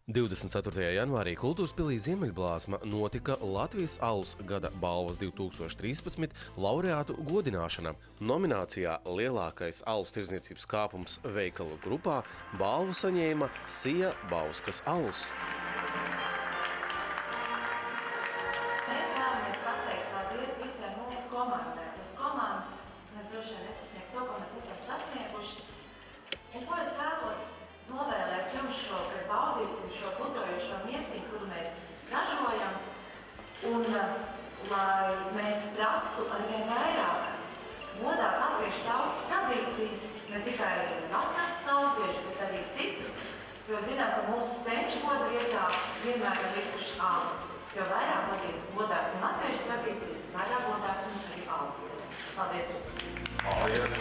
24. janvārī Kultūras pilī Ziemeļblāzma notika Latvijas alus gada balvas 2013 laureātu godināšana. Nominācijā Lielākais alus tirdzniecības kāpums veikalu grupā balvu saņēma Sija Bauskas alus. Mēs vēlamies pateikt paldies visai mūsu komandai. Bez komandas mēs droši vien nesasniegt to, ko mēs esam sasnieguši. Un ko es vēlos novēlēt jums šogad, baudīsim šo putojošo miestiņu, kuru mēs ražojam, un lai mēs prastu arvien vairāk godāt latviešu tautas tradīcijas, ne tikai vasaras saldviešu, bet arī citas, jo zinām, ka mūsu senču goda vietā vienmēr ir likuši alu. Jo vairāk godāsim latviešu tradīcijas, vairāk godāsim arī alu. Paldies jums! Paldies!